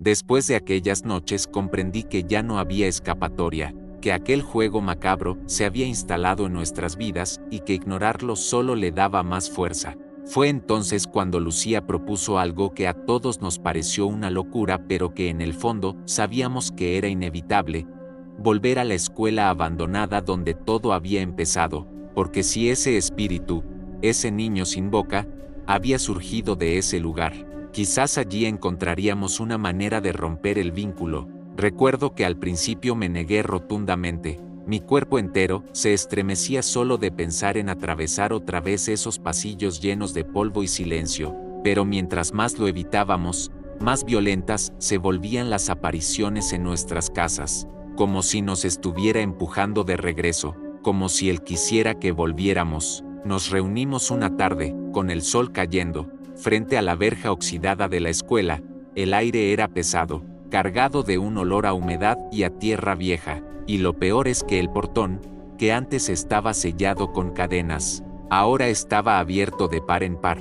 Después de aquellas noches comprendí que ya no había escapatoria, que aquel juego macabro se había instalado en nuestras vidas y que ignorarlo solo le daba más fuerza. Fue entonces cuando Lucía propuso algo que a todos nos pareció una locura, pero que en el fondo sabíamos que era inevitable: volver a la escuela abandonada donde todo había empezado, porque si ese espíritu, ese niño sin boca, había surgido de ese lugar, quizás allí encontraríamos una manera de romper el vínculo. Recuerdo que al principio me negué rotundamente. Mi cuerpo entero se estremecía solo de pensar en atravesar otra vez esos pasillos llenos de polvo y silencio, pero mientras más lo evitábamos, más violentas se volvían las apariciones en nuestras casas, como si nos estuviera empujando de regreso, como si él quisiera que volviéramos. Nos reunimos una tarde, con el sol cayendo, frente a la verja oxidada de la escuela. El aire era pesado, cargado de un olor a humedad y a tierra vieja, y lo peor es que el portón, que antes estaba sellado con cadenas, ahora estaba abierto de par en par,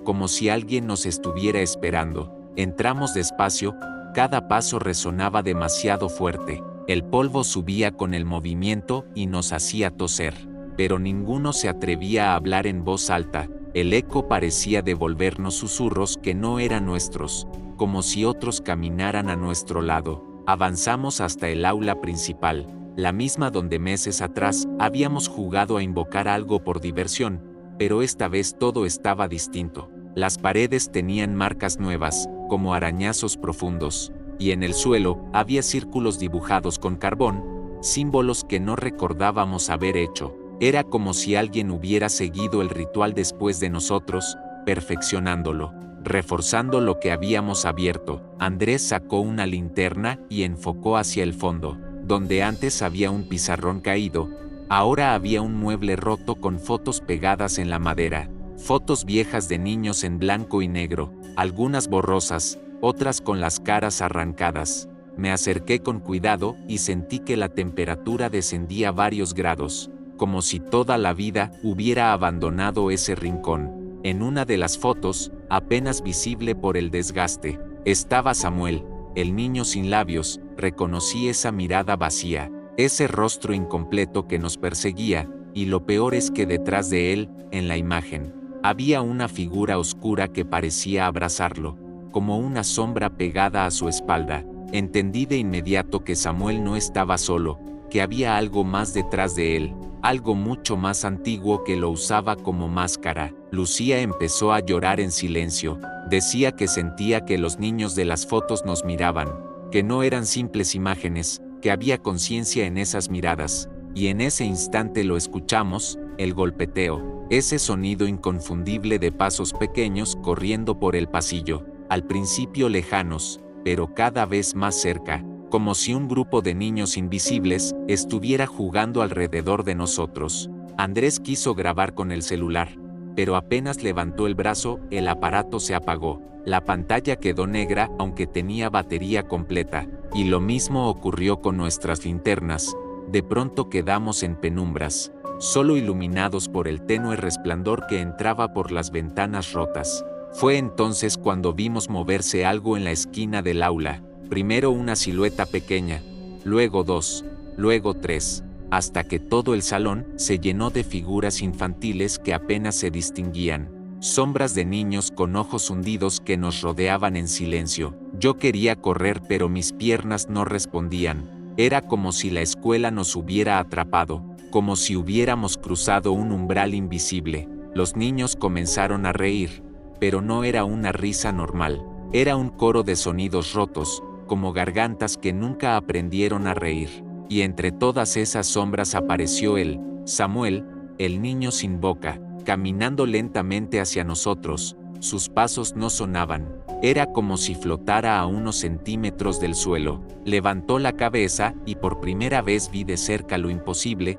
como si alguien nos estuviera esperando. Entramos despacio, cada paso resonaba demasiado fuerte, el polvo subía con el movimiento y nos hacía toser, pero ninguno se atrevía a hablar en voz alta. El eco parecía devolvernos susurros que no eran nuestros, como si otros caminaran a nuestro lado. Avanzamos hasta el aula principal, la misma donde meses atrás habíamos jugado a invocar algo por diversión, pero esta vez todo estaba distinto. Las paredes tenían marcas nuevas, como arañazos profundos, y en el suelo había círculos dibujados con carbón, símbolos que no recordábamos haber hecho. Era como si alguien hubiera seguido el ritual después de nosotros, perfeccionándolo, reforzando lo que habíamos abierto. Andrés sacó una linterna y enfocó hacia el fondo, donde antes había un pizarrón caído. Ahora había un mueble roto con fotos pegadas en la madera, fotos viejas de niños en blanco y negro, algunas borrosas, otras con las caras arrancadas. Me acerqué con cuidado y sentí que la temperatura descendía varios grados, como si toda la vida hubiera abandonado ese rincón. En una de las fotos, apenas visible por el desgaste, estaba Samuel, el niño sin labios. Reconocí esa mirada vacía, ese rostro incompleto que nos perseguía, y lo peor es que detrás de él, en la imagen, había una figura oscura que parecía abrazarlo, como una sombra pegada a su espalda. Entendí de inmediato que Samuel no estaba solo, que había algo más detrás de él, algo mucho más antiguo que lo usaba como máscara. Lucía empezó a llorar en silencio. Decía que sentía que los niños de las fotos nos miraban, que no eran simples imágenes, que había conciencia en esas miradas. Y en ese instante lo escuchamos, el golpeteo, ese sonido inconfundible de pasos pequeños corriendo por el pasillo, al principio lejanos, pero cada vez más cerca, como si un grupo de niños invisibles estuviera jugando alrededor de nosotros. Andrés quiso grabar con el celular, pero apenas levantó el brazo, el aparato se apagó. La pantalla quedó negra aunque tenía batería completa, y lo mismo ocurrió con nuestras linternas. De pronto quedamos en penumbras, solo iluminados por el tenue resplandor que entraba por las ventanas rotas. Fue entonces cuando vimos moverse algo en la esquina del aula. Primero una silueta pequeña, luego dos, luego tres, hasta que todo el salón se llenó de figuras infantiles que apenas se distinguían, sombras de niños con ojos hundidos que nos rodeaban en silencio. Yo quería correr, pero mis piernas no respondían. Era como si la escuela nos hubiera atrapado, como si hubiéramos cruzado un umbral invisible. Los niños comenzaron a reír, pero no era una risa normal, era un coro de sonidos rotos, como gargantas que nunca aprendieron a reír. Y entre todas esas sombras apareció él, Samuel, el niño sin boca, caminando lentamente hacia nosotros. Sus pasos no sonaban, era como si flotara a unos centímetros del suelo. Levantó la cabeza y por primera vez vi de cerca lo imposible.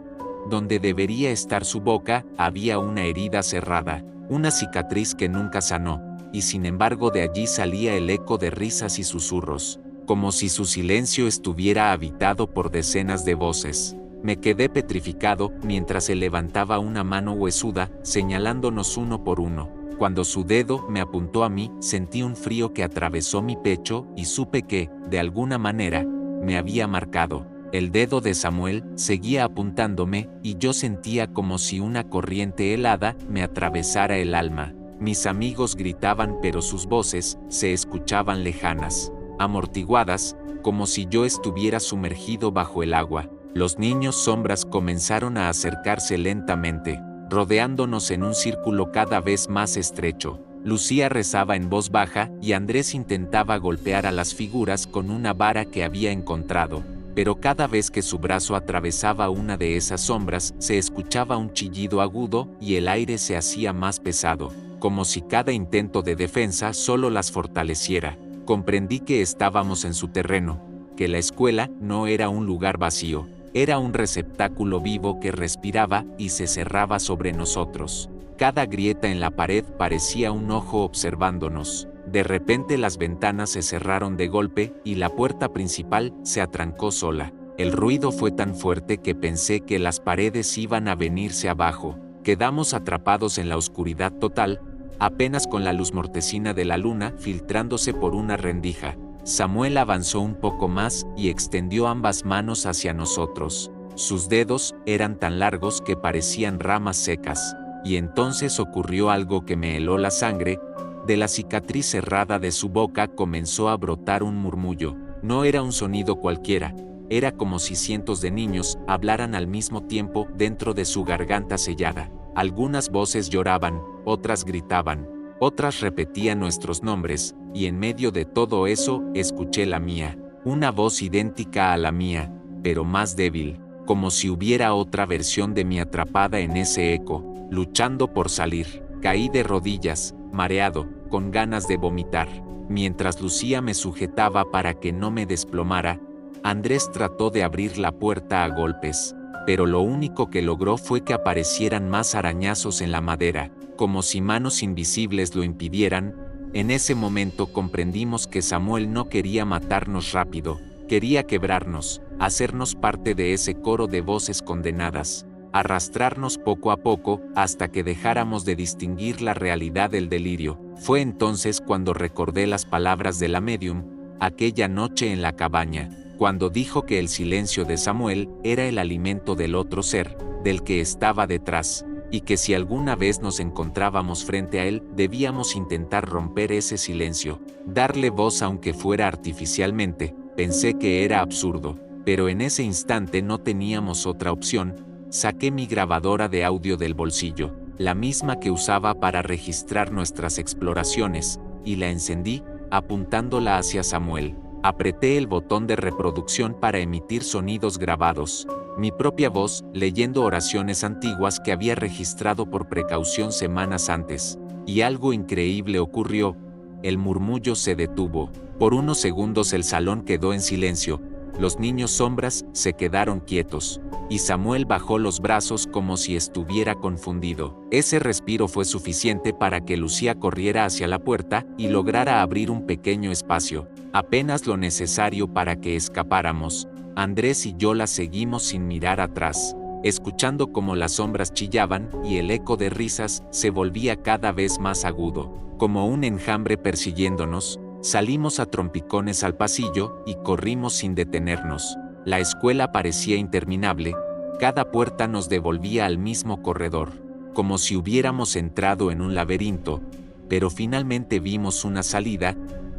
Donde debería estar su boca, había una herida cerrada, una cicatriz que nunca sanó, y sin embargo de allí salía el eco de risas y susurros, como si su silencio estuviera habitado por decenas de voces. Me quedé petrificado mientras él levantaba una mano huesuda, señalándonos uno por uno. Cuando su dedo me apuntó a mí, sentí un frío que atravesó mi pecho y supe que, de alguna manera, me había marcado. El dedo de Samuel seguía apuntándome y yo sentía como si una corriente helada me atravesara el alma. Mis amigos gritaban, pero sus voces se escuchaban lejanas, amortiguadas, como si yo estuviera sumergido bajo el agua. Los niños sombras comenzaron a acercarse lentamente, rodeándonos en un círculo cada vez más estrecho. Lucía rezaba en voz baja y Andrés intentaba golpear a las figuras con una vara que había encontrado, pero cada vez que su brazo atravesaba una de esas sombras, se escuchaba un chillido agudo y el aire se hacía más pesado, como si cada intento de defensa solo las fortaleciera. Comprendí que estábamos en su terreno, que la escuela no era un lugar vacío, era un receptáculo vivo que respiraba y se cerraba sobre nosotros. Cada grieta en la pared parecía un ojo observándonos. De repente las ventanas se cerraron de golpe y la puerta principal se atrancó sola. El ruido fue tan fuerte que pensé que las paredes iban a venirse abajo. Quedamos atrapados en la oscuridad total, apenas con la luz mortecina de la luna filtrándose por una rendija. Samuel avanzó un poco más y extendió ambas manos hacia nosotros. Sus dedos eran tan largos que parecían ramas secas. Y entonces ocurrió algo que me heló la sangre. De la cicatriz cerrada de su boca comenzó a brotar un murmullo. No era un sonido cualquiera, era como si cientos de niños hablaran al mismo tiempo dentro de su garganta sellada. Algunas voces lloraban, otras gritaban, otras repetían nuestros nombres, y en medio de todo eso escuché la mía, una voz idéntica a la mía, pero más débil, como si hubiera otra versión de mí atrapada en ese eco, luchando por salir. Caí de rodillas, mareado, con ganas de vomitar. Mientras Lucía me sujetaba para que no me desplomara, Andrés trató de abrir la puerta a golpes, pero lo único que logró fue que aparecieran más arañazos en la madera, como si manos invisibles lo impidieran. En ese momento comprendimos que Samuel no quería matarnos rápido, quería quebrarnos, hacernos parte de ese coro de voces condenadas, arrastrarnos poco a poco hasta que dejáramos de distinguir la realidad del delirio. Fue entonces cuando recordé las palabras de la médium, aquella noche en la cabaña, cuando dijo que el silencio de Samuel era el alimento del otro ser, del que estaba detrás, y que si alguna vez nos encontrábamos frente a él, debíamos intentar romper ese silencio, darle voz aunque fuera artificialmente. Pensé que era absurdo, pero en ese instante no teníamos otra opción. Saqué mi grabadora de audio del bolsillo, la misma que usaba para registrar nuestras exploraciones, y la encendí, apuntándola hacia Samuel. Apreté el botón de reproducción para emitir sonidos grabados, mi propia voz, leyendo oraciones antiguas que había registrado por precaución semanas antes. Y algo increíble ocurrió. El murmullo se detuvo. Por unos segundos el salón quedó en silencio. Los niños sombras se quedaron quietos, y Samuel bajó los brazos como si estuviera confundido. Ese respiro fue suficiente para que Lucía corriera hacia la puerta y lograra abrir un pequeño espacio, apenas lo necesario para que escapáramos. Andrés y yo la seguimos sin mirar atrás, escuchando cómo las sombras chillaban y el eco de risas se volvía cada vez más agudo, como un enjambre persiguiéndonos. Salimos a trompicones al pasillo y corrimos sin detenernos. La escuela parecía interminable, cada puerta nos devolvía al mismo corredor, como si hubiéramos entrado en un laberinto, pero finalmente vimos una salida,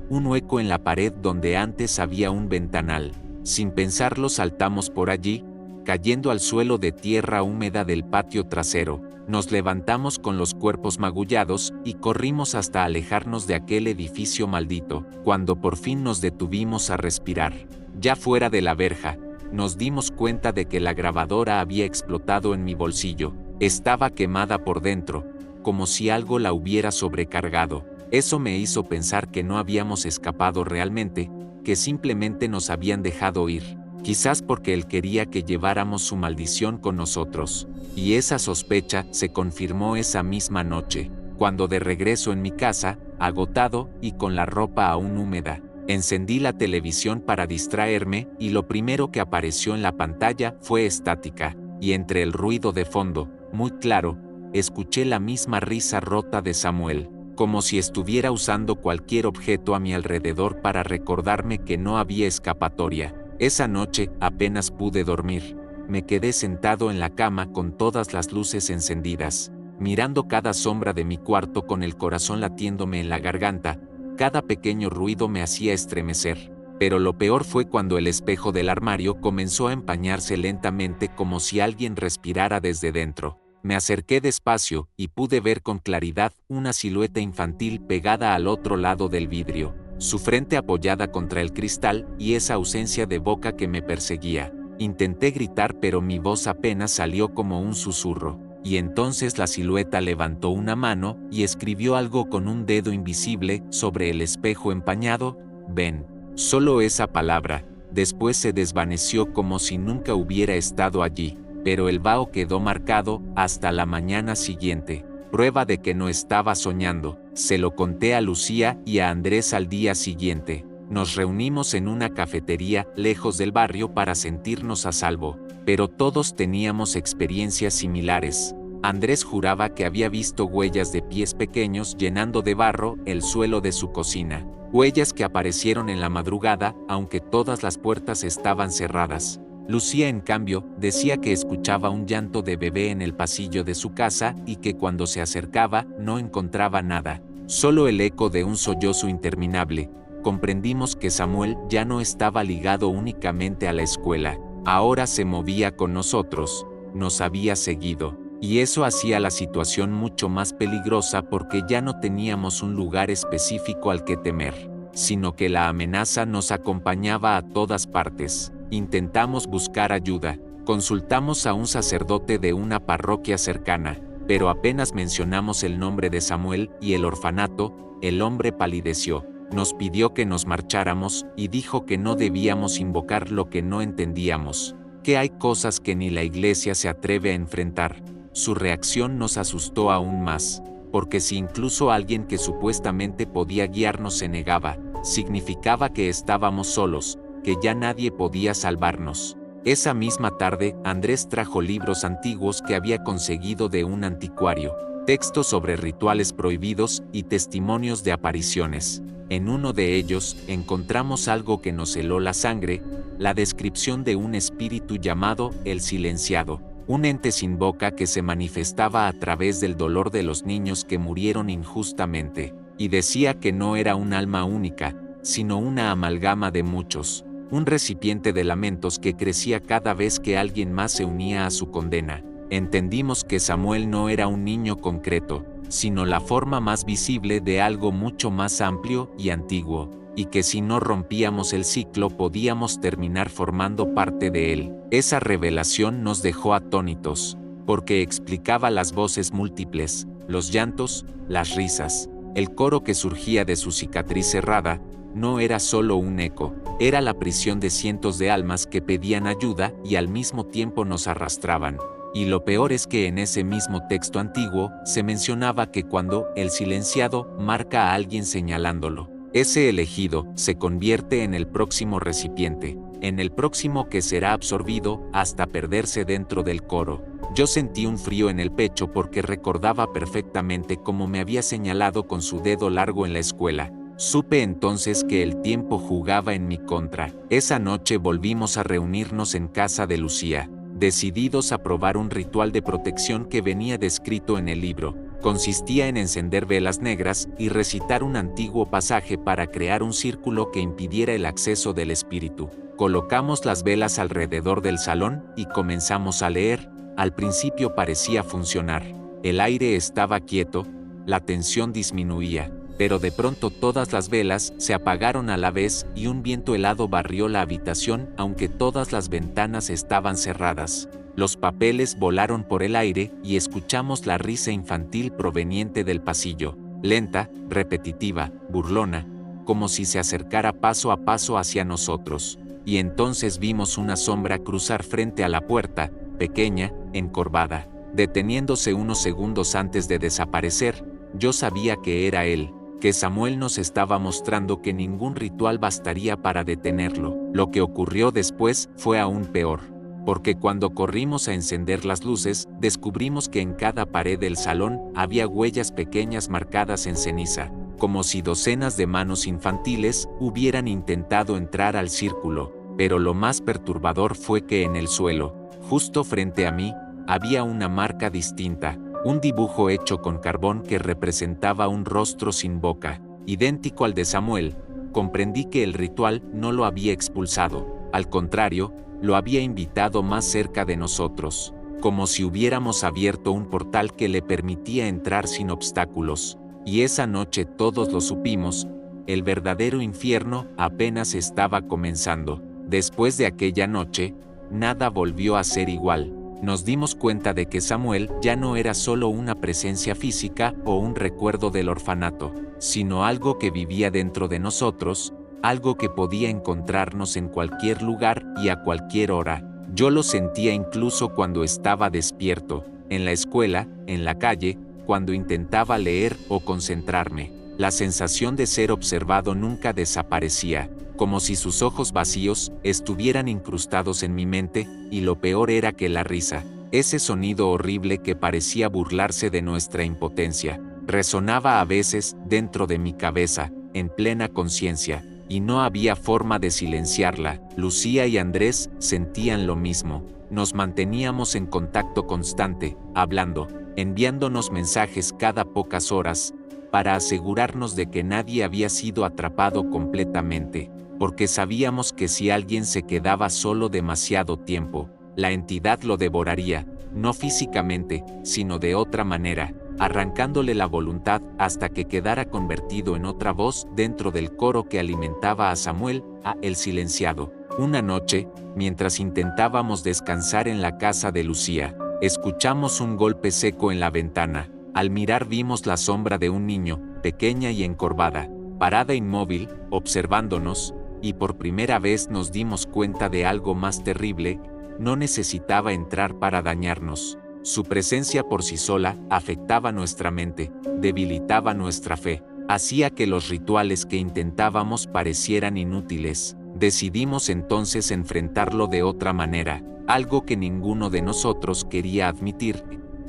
un hueco en la pared donde antes había un ventanal. Sin pensarlo saltamos por allí, cayendo al suelo de tierra húmeda del patio trasero. Nos levantamos con los cuerpos magullados y corrimos hasta alejarnos de aquel edificio maldito. Cuando por fin nos detuvimos a respirar, ya fuera de la verja, nos dimos cuenta de que la grabadora había explotado en mi bolsillo. Estaba quemada por dentro, como si algo la hubiera sobrecargado. Eso me hizo pensar que no habíamos escapado realmente, que simplemente nos habían dejado ir. Quizás porque él quería que lleváramos su maldición con nosotros. Y esa sospecha se confirmó esa misma noche, cuando de regreso en mi casa, agotado y con la ropa aún húmeda, encendí la televisión para distraerme y lo primero que apareció en la pantalla fue estática, y entre el ruido de fondo, muy claro, escuché la misma risa rota de Samuel, como si estuviera usando cualquier objeto a mi alrededor para recordarme que no había escapatoria. Esa noche apenas pude dormir. Me quedé sentado en la cama con todas las luces encendidas, mirando cada sombra de mi cuarto con el corazón latiéndome en la garganta. Cada pequeño ruido me hacía estremecer. Pero lo peor fue cuando el espejo del armario comenzó a empañarse lentamente como si alguien respirara desde dentro. Me acerqué despacio y pude ver con claridad una silueta infantil pegada al otro lado del vidrio, su frente apoyada contra el cristal y esa ausencia de boca que me perseguía. Intenté gritar pero mi voz apenas salió como un susurro, y entonces la silueta levantó una mano y escribió algo con un dedo invisible sobre el espejo empañado: ven. Solo esa palabra, después se desvaneció como si nunca hubiera estado allí, pero el vaho quedó marcado hasta la mañana siguiente, prueba de que no estaba soñando. Se lo conté a Lucía y a Andrés al día siguiente. Nos reunimos en una cafetería lejos del barrio para sentirnos a salvo, pero todos teníamos experiencias similares. Andrés juraba que había visto huellas de pies pequeños llenando de barro el suelo de su cocina. Huellas que aparecieron en la madrugada, aunque todas las puertas estaban cerradas. Lucía, en cambio, decía que escuchaba un llanto de bebé en el pasillo de su casa y que cuando se acercaba no encontraba nada, solo el eco de un sollozo interminable. Comprendimos que Samuel ya no estaba ligado únicamente a la escuela, ahora se movía con nosotros, nos había seguido. Y eso hacía la situación mucho más peligrosa porque ya no teníamos un lugar específico al que temer, sino que la amenaza nos acompañaba a todas partes. Intentamos buscar ayuda, consultamos a un sacerdote de una parroquia cercana, pero apenas mencionamos el nombre de Samuel y el orfanato, el hombre palideció, nos pidió que nos marcháramos y dijo que no debíamos invocar lo que no entendíamos, que hay cosas que ni la iglesia se atreve a enfrentar. Su reacción nos asustó aún más, porque si incluso alguien que supuestamente podía guiarnos se negaba, significaba que estábamos solos, que ya nadie podía salvarnos. Esa misma tarde, Andrés trajo libros antiguos que había conseguido de un anticuario, textos sobre rituales prohibidos y testimonios de apariciones. En uno de ellos, encontramos algo que nos heló la sangre, la descripción de un espíritu llamado el Silenciado. Un ente sin boca que se manifestaba a través del dolor de los niños que murieron injustamente, y decía que no era un alma única, sino una amalgama de muchos, un recipiente de lamentos que crecía cada vez que alguien más se unía a su condena. Entendimos que Samuel no era un niño concreto, sino la forma más visible de algo mucho más amplio y antiguo, y que si no rompíamos el ciclo podíamos terminar formando parte de él. Esa revelación nos dejó atónitos, porque explicaba las voces múltiples, los llantos, las risas, el coro que surgía de su cicatriz cerrada. No era solo un eco, era la prisión de cientos de almas que pedían ayuda y al mismo tiempo nos arrastraban. Y lo peor es que en ese mismo texto antiguo se mencionaba que cuando el silenciado marca a alguien señalándolo, ese elegido se convierte en el próximo recipiente, en el próximo que será absorbido hasta perderse dentro del coro. Yo sentí un frío en el pecho porque recordaba perfectamente cómo me había señalado con su dedo largo en la escuela. Supe entonces que el tiempo jugaba en mi contra. Esa noche volvimos a reunirnos en casa de Lucía, decididos a probar un ritual de protección que venía descrito en el libro. Consistía en encender velas negras y recitar un antiguo pasaje para crear un círculo que impidiera el acceso del espíritu. Colocamos las velas alrededor del salón y comenzamos a leer. Al principio parecía funcionar. El aire estaba quieto, la tensión disminuía, pero de pronto todas las velas se apagaron a la vez y un viento helado barrió la habitación aunque todas las ventanas estaban cerradas. Los papeles volaron por el aire y escuchamos la risa infantil proveniente del pasillo, lenta, repetitiva, burlona, como si se acercara paso a paso hacia nosotros. Y entonces vimos una sombra cruzar frente a la puerta, pequeña, encorvada, deteniéndose unos segundos antes de desaparecer. Yo sabía que era él, que Samuel nos estaba mostrando que ningún ritual bastaría para detenerlo. Lo que ocurrió después fue aún peor. porque cuando corrimos a encender las luces, descubrimos que en cada pared del salón había huellas pequeñas marcadas en ceniza, como si docenas de manos infantiles hubieran intentado entrar al círculo, pero lo más perturbador fue que en el suelo, justo frente a mí, había una marca distinta, un dibujo hecho con carbón que representaba un rostro sin boca, idéntico al de Samuel. Comprendí que el ritual no lo había expulsado, al contrario, lo había invitado más cerca de nosotros, como si hubiéramos abierto un portal que le permitía entrar sin obstáculos. Y esa noche todos lo supimos, el verdadero infierno apenas estaba comenzando. Después de aquella noche, nada volvió a ser igual. Nos dimos cuenta de que Samuel ya no era solo una presencia física o un recuerdo del orfanato, sino algo que vivía dentro de nosotros, algo que podía encontrarnos en cualquier lugar y a cualquier hora. Yo lo sentía incluso cuando estaba despierto, en la escuela, en la calle, cuando intentaba leer o concentrarme. La sensación de ser observado nunca desaparecía, como si sus ojos vacíos estuvieran incrustados en mi mente, y lo peor era que la risa, ese sonido horrible que parecía burlarse de nuestra impotencia, resonaba a veces dentro de mi cabeza, en plena conciencia, y no había forma de silenciarla. Lucía y Andrés sentían lo mismo. Nos manteníamos en contacto constante, hablando, enviándonos mensajes cada pocas horas, para asegurarnos de que nadie había sido atrapado completamente, porque sabíamos que si alguien se quedaba solo demasiado tiempo, la entidad lo devoraría, no físicamente, sino de otra manera, arrancándole la voluntad hasta que quedara convertido en otra voz dentro del coro que alimentaba a Samuel, a el silenciado. Una noche, mientras intentábamos descansar en la casa de Lucía, escuchamos un golpe seco en la ventana. Al mirar vimos la sombra de un niño, pequeña y encorvada, parada inmóvil, observándonos, y por primera vez nos dimos cuenta de algo más terrible: no necesitaba entrar para dañarnos. Su presencia por sí sola afectaba nuestra mente, debilitaba nuestra fe, hacía que los rituales que intentábamos parecieran inútiles. Decidimos entonces enfrentarlo de otra manera, algo que ninguno de nosotros quería admitir.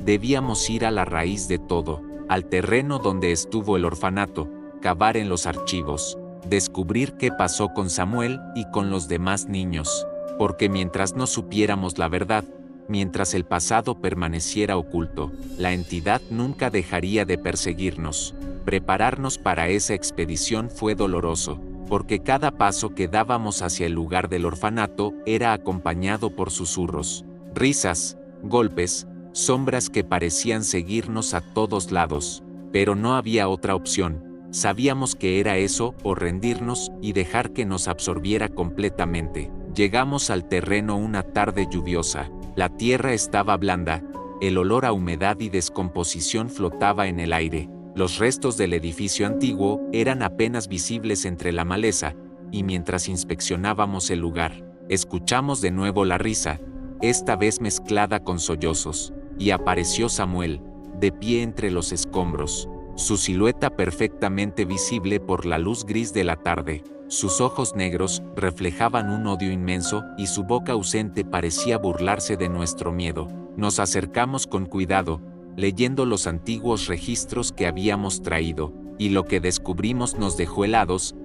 Debíamos ir a la raíz de todo, al terreno donde estuvo el orfanato, cavar en los archivos, descubrir qué pasó con Samuel y con los demás niños, porque mientras no supiéramos la verdad, mientras el pasado permaneciera oculto, la entidad nunca dejaría de perseguirnos. Prepararnos para esa expedición fue doloroso, porque cada paso que dábamos hacia el lugar del orfanato era acompañado por susurros, risas, golpes, sombras que parecían seguirnos a todos lados. Pero no había otra opción. Sabíamos que era eso o rendirnos y dejar que nos absorbiera completamente. Llegamos al terreno una tarde lluviosa. La tierra estaba blanda, el olor a humedad y descomposición flotaba en el aire. Los restos del edificio antiguo eran apenas visibles entre la maleza, y mientras inspeccionábamos el lugar, escuchamos de nuevo la risa, esta vez mezclada con sollozos, y apareció Samuel, de pie entre los escombros, su silueta perfectamente visible por la luz gris de la tarde. Sus ojos negros reflejaban un odio inmenso y su boca ausente parecía burlarse de nuestro miedo. Nos acercamos con cuidado, leyendo los antiguos registros que habíamos traído, y lo que descubrimos nos dejó helados.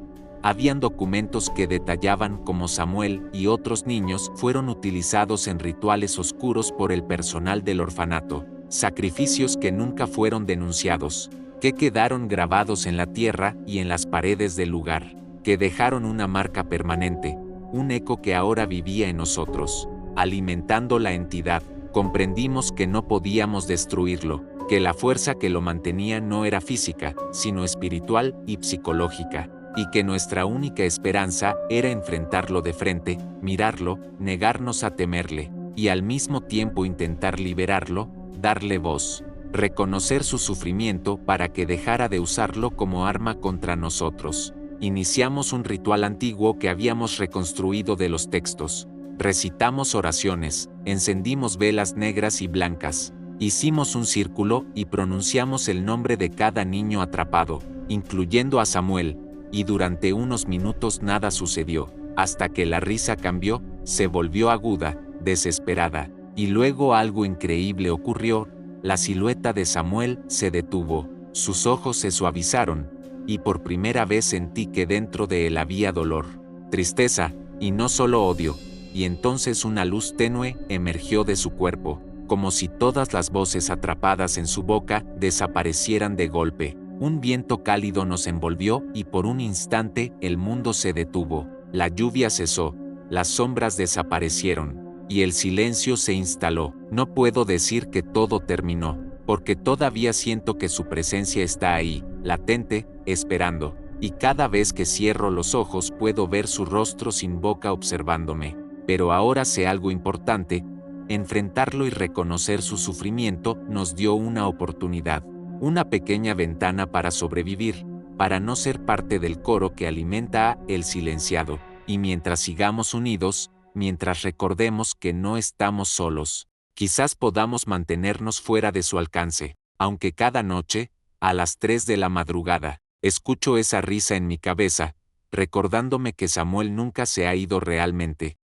Habían documentos que detallaban cómo Samuel y otros niños fueron utilizados en rituales oscuros por el personal del orfanato, sacrificios que nunca fueron denunciados, que quedaron grabados en la tierra y en las paredes del lugar, que dejaron una marca permanente, un eco que ahora vivía en nosotros, alimentando la entidad. Comprendimos que no podíamos destruirlo, que la fuerza que lo mantenía no era física, sino espiritual y psicológica, y que nuestra única esperanza era enfrentarlo de frente, mirarlo, negarnos a temerle, y al mismo tiempo intentar liberarlo, darle voz, reconocer su sufrimiento para que dejara de usarlo como arma contra nosotros. Iniciamos un ritual antiguo que habíamos reconstruido de los textos. Recitamos oraciones, encendimos velas negras y blancas, hicimos un círculo y pronunciamos el nombre de cada niño atrapado, incluyendo a Samuel, y durante unos minutos nada sucedió, hasta que la risa cambió, se volvió aguda, desesperada. Y luego algo increíble ocurrió, la silueta de Samuel se detuvo, sus ojos se suavizaron, y por primera vez sentí que dentro de él había dolor, tristeza, y no solo odio, y entonces una luz tenue emergió de su cuerpo, como si todas las voces atrapadas en su boca desaparecieran de golpe. Un viento cálido nos envolvió y por un instante el mundo se detuvo, la lluvia cesó, las sombras desaparecieron, y el silencio se instaló. No puedo decir que todo terminó, porque todavía siento que su presencia está ahí, latente, esperando, y cada vez que cierro los ojos puedo ver su rostro sin boca observándome. Pero ahora sé algo importante, enfrentarlo y reconocer su sufrimiento nos dio una oportunidad, una pequeña ventana para sobrevivir, para no ser parte del coro que alimenta a el silenciado, y mientras sigamos unidos, mientras recordemos que no estamos solos, quizás podamos mantenernos fuera de su alcance, aunque cada noche, a las 3 de la madrugada, escucho esa risa en mi cabeza, recordándome que Samuel nunca se ha ido realmente,